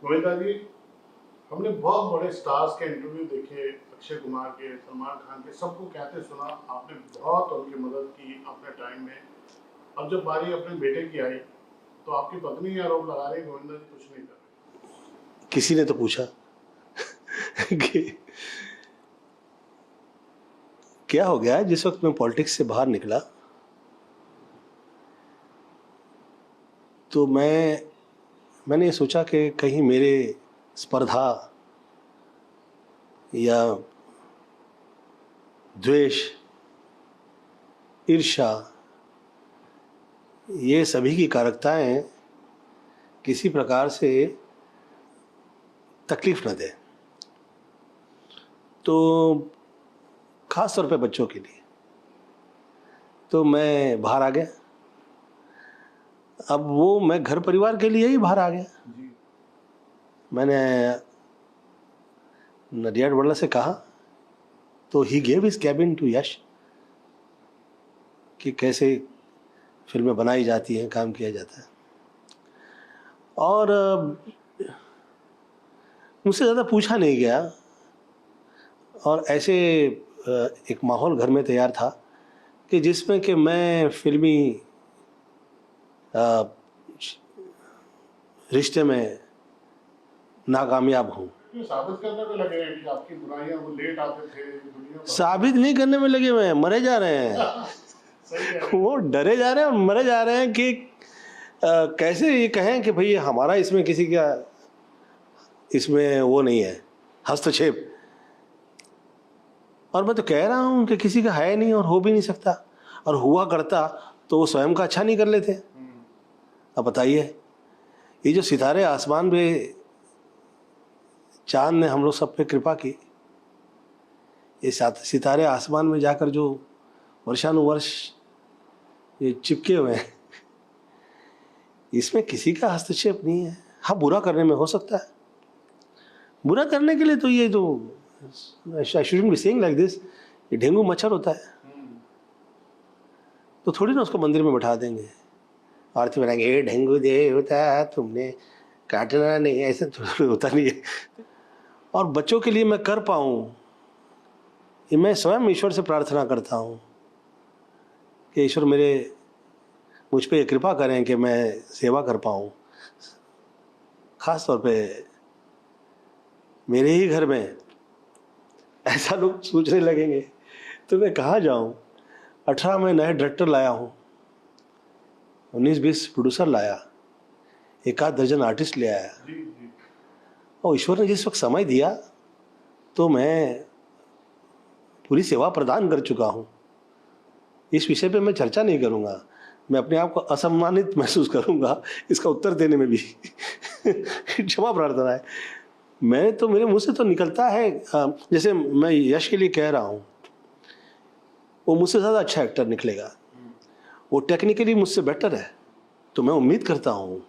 गोविंदा जी, हमने बहुत बड़े स्टार्स के इंटरव्यू देखे, अक्षय कुमार के, सलमान खान के, सबको कहते सुना आपने बहुत उनकी मदद की अपने टाइम में। अब जब बारी अपने बेटे की आई तो आपकी पत्नी आरोप लगा रही गोविंदा जी कुछ नहीं कर रहे। किसी ने तो पूछा कि क्या हो गया। जिस वक्त मैं पॉलिटिक्स से बाहर निकला तो मैंने ये सोचा कि कहीं मेरे स्पर्धा या द्वेष, ईर्ष्या, ये सभी की कारकताएं किसी प्रकार से तकलीफ न दे, तो खास तौर पे बच्चों के लिए। तो मैं बाहर आ गया। अब वो मैं घर परिवार के लिए ही बाहर आ गया। मैंने नडियाड बड़ला से कहा तो he gave his cabin to Yash कि कैसे फिल्में बनाई जाती हैं, काम किया जाता है। और मुझसे ज़्यादा पूछा नहीं गया और ऐसे एक माहौल घर में तैयार था कि जिसमें कि मैं फिल्मी रिश्ते में नाकामयाब हूँ। साबित करने में लगे कि आपकी बुराइयां वो लेट आते थे दुनिया साबित नहीं करने में लगे हुए हैं, मरे जा रहे हैं। सही है। वो डरे जा रहे हैं और मरे जा रहे हैं कि कैसे ये कहें कि भाई हमारा इसमें किसी का इसमें वो नहीं है हस्तक्षेप। और मैं तो कह रहा हूँ कि किसी का है नहीं और हो भी नहीं सकता, और हुआ करता तो वो स्वयं का अच्छा नहीं कर लेते। अब बताइए, ये जो सितारे आसमान पे, चांद ने हम लोग सब पे कृपा की, ये सितारे आसमान में जाकर जो वर्षानुवर्ष ये चिपके हुए हैं, इसमें किसी का हस्तक्षेप नहीं है। हाँ, बुरा करने में हो सकता है। बुरा करने के लिए तो ये जो I shouldn't be saying like this, ये डेंगू मच्छर होता है तो थोड़ी ना उसको मंदिर में बैठा देंगे, आरती बनाएंगे, ये डेंगू दे होता तुमने काटना नहीं, ऐसे थोड़ा होता नहीं है। और बच्चों के लिए मैं कर पाऊँ, ये मैं स्वयं ईश्वर से प्रार्थना करता हूँ कि ईश्वर मुझ पे कृपा करें कि मैं सेवा कर पाऊँ। खास तौर पे मेरे ही घर में ऐसा लोग सोचने लगेंगे तो मैं कहाँ जाऊँ। 18 में नए डायरेक्टर लाया हूँ, 19-20 प्रोड्यूसर लाया, 1 आध दर्जन आर्टिस्ट ले आया, और ईश्वर ने जिस वक्त समय दिया तो मैं पूरी सेवा प्रदान कर चुका हूँ। इस विषय पे मैं चर्चा नहीं करूँगा, मैं अपने आप को असम्मानित महसूस करूँगा इसका उत्तर देने में भी क्षमा प्रार्थना है। मैं तो, मेरे मुंह से तो निकलता है, जैसे मैं यश के लिए कह रहा हूँ, वो मुझसे ज़्यादा अच्छा एक्टर निकलेगा, वो टेक्निकली मुझसे बेटर है, तो मैं उम्मीद करता हूँ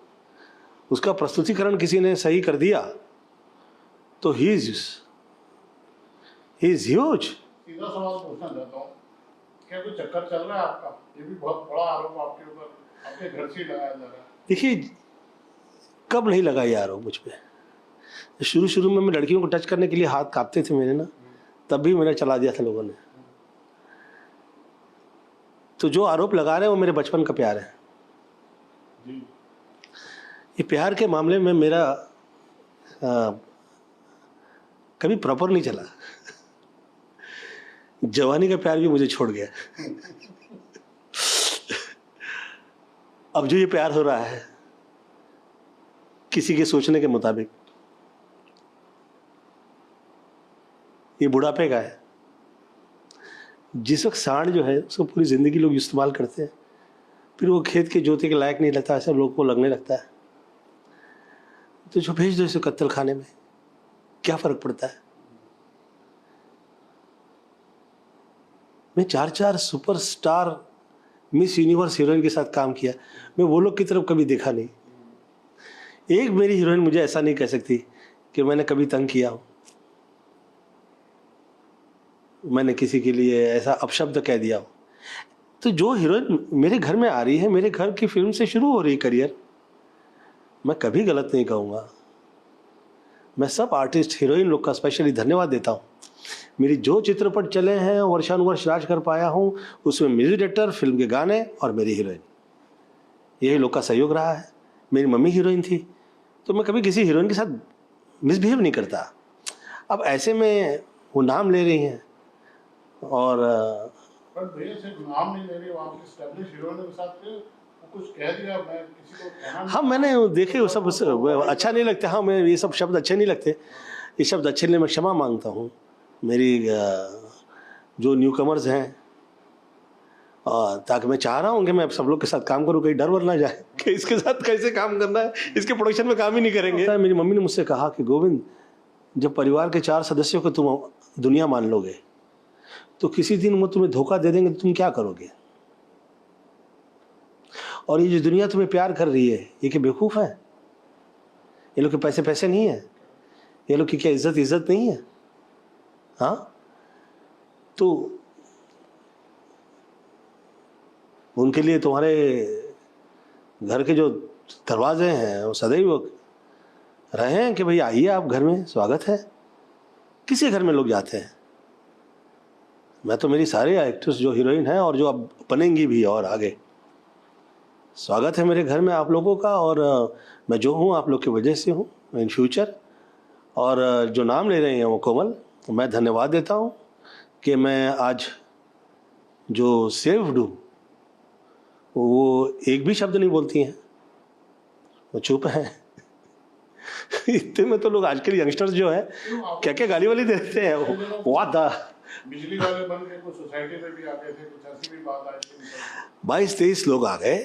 उसका प्रस्तुतिकरण किसी ने सही कर दिया तो ही इज ह्यूज। सीधा सवाल पूछना चाहता हूँ, क्या कोई चक्कर चल रहा है आपका? ये भी बहुत बड़ा आरोप आपके ऊपर, आपके घर से लगाया जा रहा है। देखिए, कब नहीं लगा यार वो मुझ पे। शुरू में मैं लड़कियों को टच करने के लिए हाथ कांपते थे मेरे ना, तब भी मैंने चला दिया था लोगों ने। तो जो आरोप लगा रहे हैं वो मेरे बचपन का प्यार है। ये प्यार के मामले में मेरा कभी प्रॉपर नहीं चला। जवानी का प्यार भी मुझे छोड़ गया। अब जो ये प्यार हो रहा है किसी के सोचने के मुताबिक, ये बुढ़ापे का है। जिस वक्त सांड जो है उसको पूरी जिंदगी लोग इस्तेमाल करते हैं, फिर वो खेत के जोते के लायक नहीं लगता, ऐसा लोगों को लगने लगता है, तो जो भेज दो इसे कत्ल खाने में, क्या फर्क पड़ता है। मैं 4 सुपरस्टार मिस यूनिवर्स हीरोइन के साथ काम किया, मैं वो लोग की तरफ कभी देखा नहीं। एक मेरी हीरोइन मुझे ऐसा नहीं कह सकती कि मैंने कभी तंग किया हो, मैंने किसी के लिए ऐसा अपशब्द कह दिया हो। तो जो हीरोइन मेरे घर में आ रही है, मेरे घर की फिल्म से शुरू हो रही करियर, मैं कभी गलत नहीं कहूँगा। मैं सब आर्टिस्ट हीरोइन लोग का स्पेशली धन्यवाद देता हूँ। मेरी जो चित्रपट चले हैं वर्षानुवर्ष राज कर पाया हूँ, उसमें म्यूजिक डायरेक्टर, फिल्म के गाने और मेरी हीरोइन, यही लोग का सहयोग रहा है। मेरी मम्मी हीरोइन थी, तो मैं कभी किसी हीरोइन के साथ मिसबिहेव नहीं करता। अब ऐसे में वो नाम ले रही हैं और पर भैया सिर्फ नाम नहीं ले रही, वो आपके एस्टैब्लिश हीरोइनों के साथ थे, वो कुछ कह दिया, मैं किसी को कहना नहीं। हाँ, मैंने देखे वो सब अच्छा नहीं लगता। हाँ, मैं ये सब शब्द अच्छे नहीं लगते, ये शब्द अच्छे नहीं, मैं क्षमा मांगता हूँ। मेरी जो न्यू कमर्स हैं, ताकि मैं चाह रहा हूँ कि मैं सब लोग के साथ काम करूँ, कहीं डर वर ना जाए कि इसके साथ कैसे काम करना है, इसके प्रोडक्शन में काम ही नहीं करेंगे। मेरी मम्मी ने मुझसे कहा कि गोविंद, जब परिवार के 4 सदस्यों को तुम दुनिया मान लोगे, तो किसी दिन वो तुम्हें धोखा दे देंगे तो तुम क्या करोगे? और ये जो दुनिया तुम्हें प्यार कर रही है, ये क्या बेवकूफ़ है? ये लोग के पैसे पैसे नहीं है? ये लोग की क्या इज्जत इज्जत नहीं है? हाँ, तो उनके लिए तुम्हारे घर के जो दरवाजे हैं वो सदैव रहे हैं कि भाई आइए, आप घर में स्वागत है। किसी घर में लोग जाते हैं? मैं तो मेरी सारे एक्ट्रेस जो हीरोइन हैं और जो अब बनेंगी भी और आगे, स्वागत है मेरे घर में आप लोगों का। और मैं जो हूँ आप लोग की वजह से हूँ इन फ्यूचर। और जो नाम ले रहे हैं वो कोमल, मैं धन्यवाद देता हूँ कि मैं आज जो सेव्ड हूँ, वो एक भी शब्द नहीं बोलती हैं, वो चुप हैं। इतने में तो लोग आजकल यंगस्टर्स जो है क्या क्या गाली वाली देते हैं, वादा बिजली वाले बन के कुछ सोसाइटी में भी आ गए थे, कुछ ऐसी भी बात आई थी। 22-23 लोग आ गए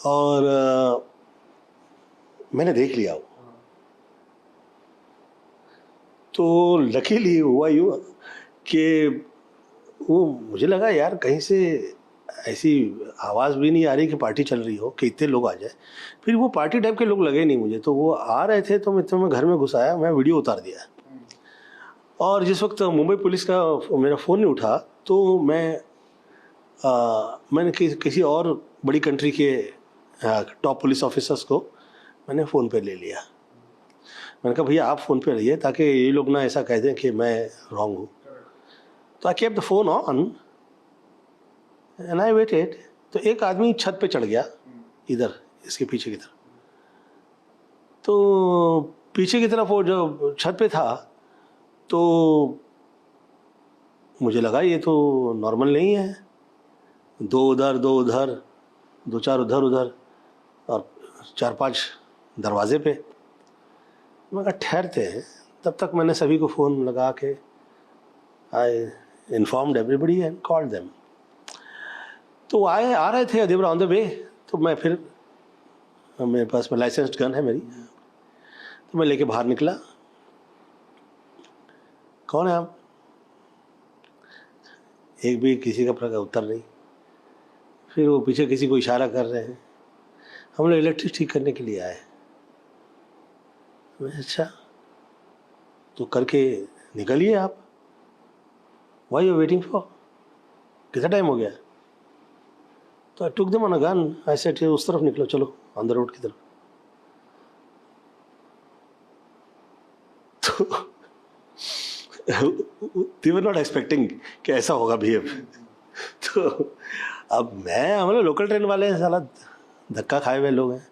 और मैंने देख लिया वो। तो लकीली हुआ यूँ कि वो मुझे लगा यार कहीं से ऐसी आवाज़ भी नहीं आ रही कि पार्टी चल रही हो कि इतने लोग आ जाए। फिर वो पार्टी टाइप के लोग लगे नहीं मुझे, तो वो आ रहे थे, तो मैं घर में घुस आया, मैं वीडियो उतार दिया। और जिस वक्त मुंबई पुलिस का मेरा फ़ोन नहीं उठा, तो मैंने किसी और बड़ी कंट्री के टॉप पुलिस ऑफिसर्स को मैंने फ़ोन पे ले लिया। मैंने कहा भैया आप फ़ोन पे रहिए ताकि ये लोग ना ऐसा कह दें कि मैं रॉन्ग हूँ। तो I kept the phone on and I waited. तो एक आदमी छत पे चढ़ गया, इधर इसके पीछे की तरफ। तो पीछे की तरफ वो जो छत पे था, तो मुझे लगा ये तो नॉर्मल नहीं है, 2 उधर 2 उधर, 2-4 उधर उधर और 4-5 दरवाजे पे। मैं कहा ठहरते हैं। तब तक मैंने सभी को फ़ोन लगा के I informed everybody and called them. तो आ रहे थे, दे वर ऑन द वे। तो मैं फिर, मेरे पास में लाइसेंस्ड गन है मेरी, तो मैं लेके बाहर निकला। कौन है आप? एक भी किसी का उत्तर नहीं। फिर वो पीछे किसी को इशारा कर रहे हैं, हम लोग इलेक्ट्रिक ठीक करने के लिए आए। अच्छा, तो करके निकलिए आप। Why you waiting for? कितना टाइम हो गया? तो I took them on a gun, I said उस तरफ निकलो, चलो ऑन द रोड की तरफ। तो they were not expecting कि ऐसा होगा बिहेव। तो अब हम लोग लोकल ट्रेन वाले हैं, साला धक्का खाए हुए लोग हैं।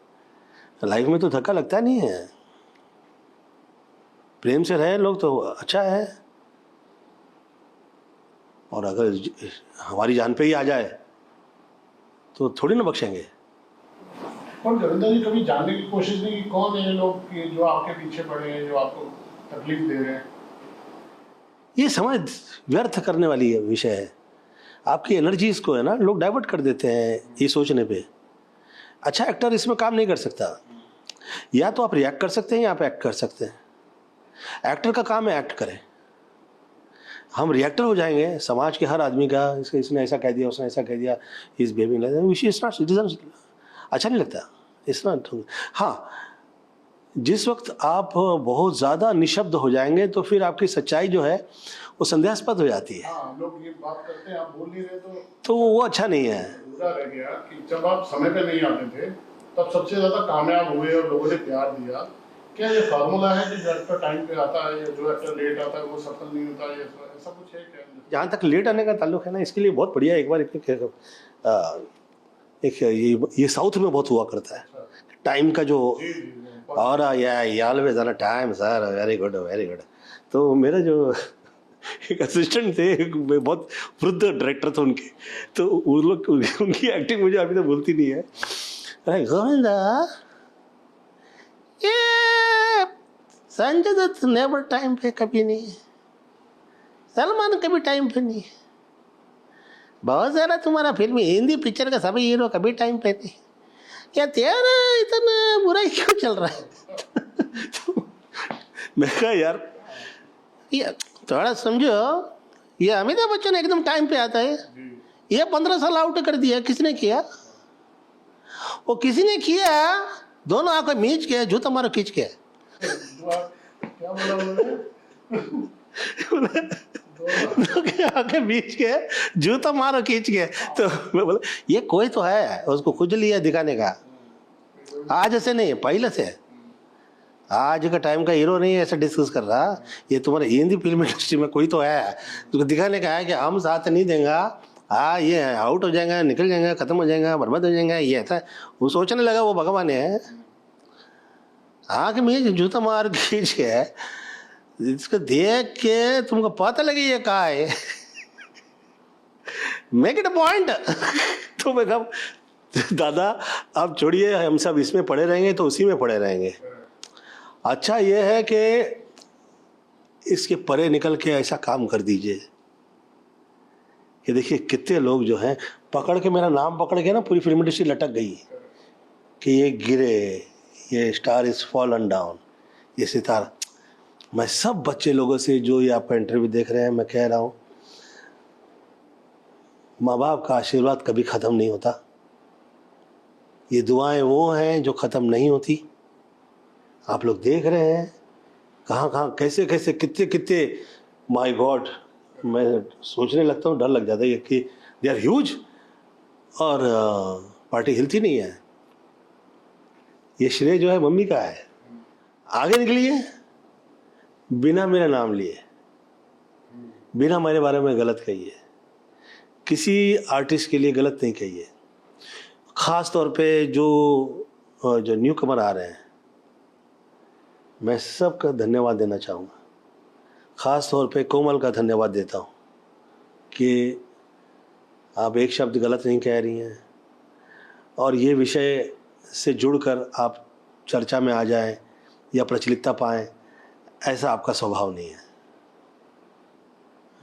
लाइफ में तो धक्का लगता नहीं है, प्रेम से रहे लोग तो अच्छा है। और अगर हमारी जान पे ही आ जाए तो थोड़ी ना बख्शेंगे। और गोविंदा जी कभी जानने की कोशिश नहीं की कौन है ये लोग कि जो आपके पीछे पड़े हैं, जो आपको तकलीफ दे रहे हैं? ये समझ व्यर्थ करने वाली विषय है। आपकी एनर्जीज को है ना लोग डाइवर्ट कर देते हैं ये सोचने पे। अच्छा एक्टर इसमें काम नहीं कर सकता। या तो आप रिएक्ट कर सकते हैं या आप एक्ट कर सकते हैं। एक्टर का काम है एक्ट करें। हम रिएक्टर हो जाएंगे समाज के हर आदमी का, इसने ऐसा कह दिया, उसने ऐसा कह दिया, इस बिहेविंग अच्छा नहीं लगता। इतना हाँ, जिस वक्त आप बहुत ज़्यादा निशब्द हो जाएंगे तो फिर आपकी सच्चाई जो है वो संदेहास्पद हो जाती है। हाँ, लोग ये बात करते हैं, आप बोल नहीं रहे तो वो अच्छा नहीं है। बुरा रह गया कि जब आप समय पे नहीं आते थे तब सबसे ज़्यादा कामयाब हुए और लोगों ने प्यार दिया। क्या ये फार्मूला है कि जो एक्टर टाइम पे आता है या जो एक्टर लेट आता है वो सफल नहीं होता है, ऐसा कुछ है क्या? जहाँ तक लेट आने का ताल्लुक है ना, इसके लिए बहुत बढ़िया एक बार एक ये साउथ में बहुत हुआ करता है टाइम का जो, जी जी जी। और ये always on time sir, very good very good. तो मेरा जो एक असिस्टेंट थे, एक बहुत वृद्ध डायरेक्टर थे उनके, तो उन लोग उनकी एक्टिंग मुझे अभी तक भूलती नहीं है। अरे गोविंदा, ये संजय दत्त नेवर टाइम पे कभी नहीं, सलमान कभी टाइम पे नहीं, बहुत सारा तुम्हारा फिल्म हिंदी पिक्चर का सभी हीरो कभी टाइम पे नहीं, क्या तेरा इतना बुरा क्यों चल रहा है? तो मैं कहा यार ये थोड़ा समझो, ये अमिताभ बच्चन एकदम टाइम पे आता है, ये 15 साल आउट कर दिया, किसने किया? वो किसी ने किया, दोनों आंखें मीच के जूता मारो खींच के। क्या बोला उन्होंने? आंखें बीच के जूता मारो खींच के। तो मैं बोला ये कोई तो है, उसको खुजली है दिखाने का, आज से नहीं पहले से, आज का टाइम का हीरो नहीं है ऐसा डिस्कस कर रहा, ये तुम्हारे हिंदी फिल्म इंडस्ट्री में कोई तो है, तुमको दिखाने का है कि हम साथ नहीं देंगे, हाँ ये आउट हो जाएगा, निकल जाएगा, खत्म हो जाएगा, बर्बाद हो जाएगा, ये ऐसा वो सोचने लगा वो भगवान है। आँख में जूता मार खींच के, इसको देख के तुमको पता लगे ये कहा है। Make it a point. तो मैं कहा दादा आप छोड़िए, हम सब इसमें पड़े रहेंगे तो उसी में पड़े रहेंगे, अच्छा ये है कि इसके परे निकल के ऐसा काम कर दीजिए कि देखिए कितने लोग जो हैं पकड़ के, मेरा नाम पकड़ के ना पूरी फिल्म इंडस्ट्री लटक गई कि ये गिरे, ये स्टार इज फॉलन डाउन, ये सितारा। मैं सब बच्चे लोगों से जो ये आपका इंटरव्यू देख रहे हैं, मैं कह रहा हूँ माँ बाप का आशीर्वाद कभी ख़त्म नहीं होता, ये दुआएं वो हैं जो ख़त्म नहीं होती। आप लोग देख रहे हैं कहाँ कहाँ कैसे कैसे कितने कितने, माय गॉड, मैं सोचने लगता हूँ डर लग जाता है कि दे आर ह्यूज और पार्टी हिलती नहीं है। ये श्रेय जो है मम्मी का है, आगे निकलिए बिना मेरा नाम लिए, बिना मेरे बारे में गलत कहिए, किसी आर्टिस्ट के लिए गलत नहीं कहिए, ख़ास तौर पे जो न्यू कमर आ रहे हैं, मैं सबका धन्यवाद देना चाहूँगा। ख़ास तौर पे कोमल का धन्यवाद देता हूँ कि आप एक शब्द गलत नहीं कह रही हैं और ये विषय से जुड़कर आप चर्चा में आ जाएं या प्रचलितता पाएं, ऐसा आपका स्वभाव नहीं है।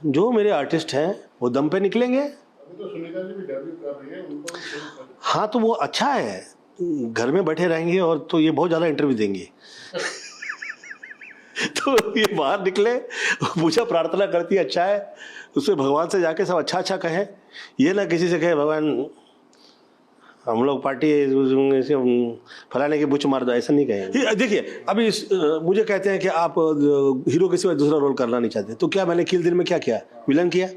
जो मेरे आर्टिस्ट हैं वो दम पे निकलेंगे। अभी तो सुनीता जी भी डेब्यू कर रही है, उनको भी शुरू कर। हाँ तो वो अच्छा है, घर में बैठे रहेंगे और तो ये बहुत ज़्यादा इंटरव्यू देंगी। तो ये बाहर निकले, पूजा प्रार्थना करती है, अच्छा है, उससे भगवान से जाके सब अच्छा अच्छा कहे, ये ना किसी से कहे भगवान हम लोग पार्टी फलाने की बुच मार दो, ऐसा नहीं कहेंगे। देखिए अभी मुझे कहते हैं कि आप हीरो के सिवा दूसरा रोल करना नहीं चाहते, तो क्या मैंने किल दिल में क्या किया, विलन किया,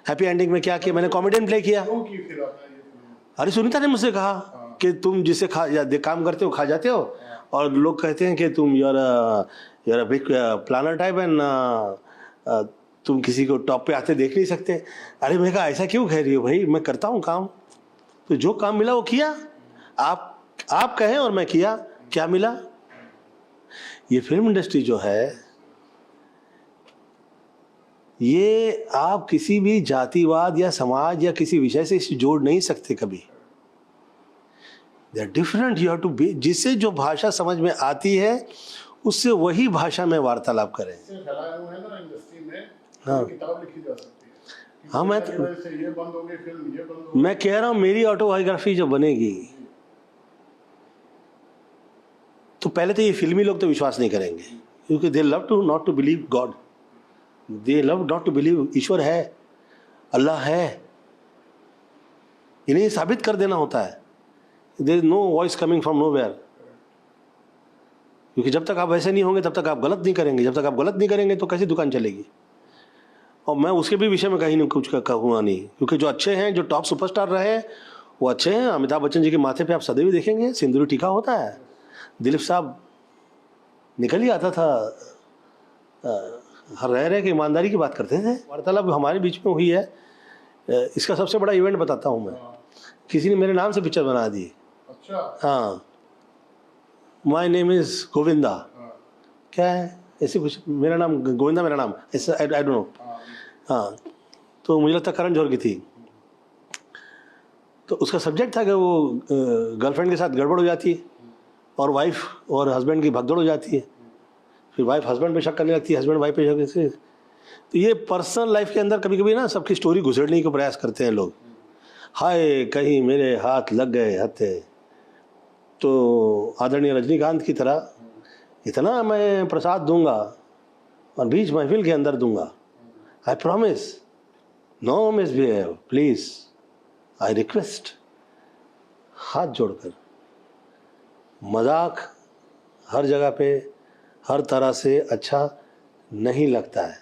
हैप्पी एंडिंग में क्या किया, मैंने कॉमेडियन प्ले किया। अरे सुनीता ने मुझसे कहा कि तुम जिससे काम करते हो खा जाते हो, और लोग कहते हैं कि तुम you're a big planner type and तुम किसी को टॉप पे आते देख नहीं सकते। अरे मैं कहा ऐसा क्यों कह रही हो भाई, मैं करता हूँ काम, तो जो काम मिला वो किया, आप कहें और मैं किया, क्या मिला। ये फिल्म इंडस्ट्री जो है ये आप किसी भी जातिवाद या समाज या किसी विषय से इसे जोड़ नहीं सकते कभी। They are different, you have to be, जिससे जो भाषा समझ में आती है उससे वही भाषा में वार्तालाप करें। हाँ किताब लिखी जा सकती है। हाँ मैं ये बंद हो गई फिल्म, ये बंद हो मैं कह रहा हूँ मेरी ऑटोबायोग्राफी जो बनेगी तो पहले तो ये फिल्मी लोग तो विश्वास नहीं करेंगे, क्योंकि they love to not to believe God, they love not to believe ईश्वर है, अल्लाह है, इन्हें साबित कर देना होता है। There is no voice coming from nowhere, क्योंकि जब तक आप वैसे नहीं होंगे तब तक आप गलत नहीं करेंगे, जब तक आप गलत नहीं करेंगे तो कैसी दुकान चलेगी। और मैं उसके भी विषय में कहीं नहीं कुछ कहूँगा नहीं, क्योंकि जो अच्छे हैं, जो टॉप सुपरस्टार रहे हैं वो अच्छे हैं। अमिताभ बच्चन जी के माथे पे आप सदैव देखेंगे सिंदूरी टीका होता है, दिलीप साहब निकल ही आता था। हर रह के ईमानदारी की बात करते थे। वार्तालाप हमारे बीच में हुई है। इसका सबसे बड़ा इवेंट बताता हूँ मैं। किसी ने मेरे नाम से पिक्चर बना दी। अच्छा। हाँ, माई नेम इज़ गोविंदा। हाँ। क्या है ऐसे कुछ, मेरा नाम गोविंदा, मेरा नाम ऐसा, आई डोंट नो। हाँ, तो मुझे लगता करण जौहर की थी। तो उसका सब्जेक्ट था कि वो गर्लफ्रेंड के साथ गड़बड़ हो जाती है और वाइफ और हस्बैंड की भगदड़ हो जाती है। फिर वाइफ हस्बैंड पे शक करने लगती है, हस्बैंड वाइफ पे शक करती है। तो ये पर्सनल लाइफ के अंदर कभी कभी ना सबकी स्टोरी घुसेड़ने का प्रयास करते हैं लोग। हाय कहीं मेरे हाथ लग गए हत्थे, तो आदरणीय रजनीकांत की तरह इतना मैं प्रसाद दूंगा और बीच महफिल के अंदर दूंगा। I promise, no misbehave please, I request. हाथ जोड़कर। मजाक हर जगह पे हर तरह से अच्छा नहीं लगता है।